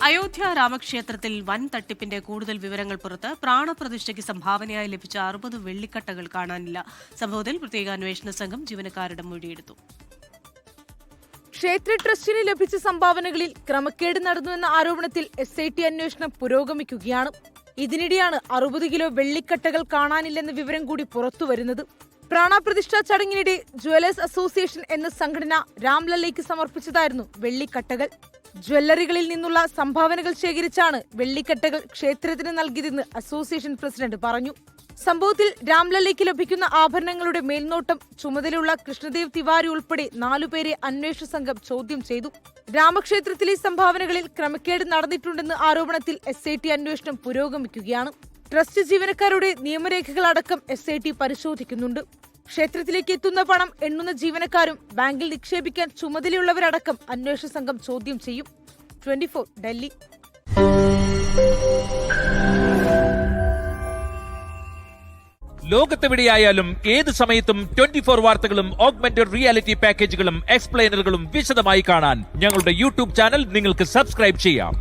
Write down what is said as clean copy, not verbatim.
അയോധ്യ രാമക്ഷേത്രത്തിൽ വൻ തട്ടിപ്പിന്റെ കൂടുതൽ വിവരങ്ങൾ പുറത്ത്. പ്രാണപ്രതിഷ്ഠയ്ക്ക് സംഭാവനയായി ലഭിച്ച 60 വെള്ളിക്കട്ടകൾ കാണാനില്ല. സംഭവത്തിൽ പ്രത്യേക അന്വേഷണ സംഘം ജീവനക്കാരുടെ മൊഴിയെടുത്തു. ക്ഷേത്ര ട്രസ്റ്റിന് ലഭിച്ച സംഭാവനകളിൽ ക്രമക്കേട് നടന്നുവെന്ന ആരോപണത്തിൽ SIT അന്വേഷണം പുരോഗമിക്കുകയാണ്. ഇതിനിടെയാണ് 60 കിലോ വെള്ളിക്കട്ടകൾ കാണാനില്ലെന്ന വിവരം കൂടി പുറത്തുവരുന്നത്. പ്രാണപ്രതിഷ്ഠാ ചടങ്ങിനിടെ ജ്വല്ലേഴ്സ് അസോസിയേഷൻ എന്ന സംഘടന രാംലല്ലയ്ക്ക് സമർപ്പിച്ചതായിരുന്നു വെള്ളിക്കട്ടകൾ. ജ്വല്ലറികളിൽ നിന്നുള്ള സംഭാവനകൾ ശേഖരിച്ചാണ് വെള്ളിക്കട്ടകൾ ക്ഷേത്രത്തിന് നൽകിയതെന്ന് അസോസിയേഷൻ പ്രസിഡന്റ് പറഞ്ഞു. സംഭവത്തിൽ രാംലല്ലയ്ക്ക് ലഭിക്കുന്ന ആഭരണങ്ങളുടെ മേൽനോട്ടം ചുമതലയുള്ള കൃഷ്ണദേവ് തിവാരി ഉൾപ്പെടെ 4 പേരെ അന്വേഷണ സംഘം ചോദ്യം ചെയ്തു. രാമക്ഷേത്രത്തിലെ സംഭാവനകളിൽ ക്രമക്കേട് നടന്നിട്ടുണ്ടെന്ന ആരോപണത്തിൽ SIT അന്വേഷണം പുരോഗമിക്കുകയാണ്. ട്രസ്റ്റ് ജീവനക്കാരുടെ നിയമരേഖകളടക്കം SIT പരിശോധിക്കുന്നുണ്ട്. ക്ഷേത്രത്തിലേക്ക് എത്തുന്ന പണം എണ്ണുന്ന ജീവനക്കാരും ബാങ്കിൽ നിക്ഷേപിക്കാൻ ചുമതലയുള്ളവരടക്കം അന്വേഷണ സംഘം ചോദ്യം ചെയ്യും. 24 ഡൽഹി. ലോകത്തെവിടെയായാലും ഏത് സമയത്തും 24 വാർത്തകളും ഓഗ്മെന്റഡ് റിയാലിറ്റി പാക്കേജുകളും എക്സ്പ്ലെയിനറുകളും വിശദമായി കാണാൻ ഞങ്ങളുടെ YouTube ചാനൽ നിങ്ങൾക്ക് സബ്സ്ക്രൈബ് ചെയ്യാം.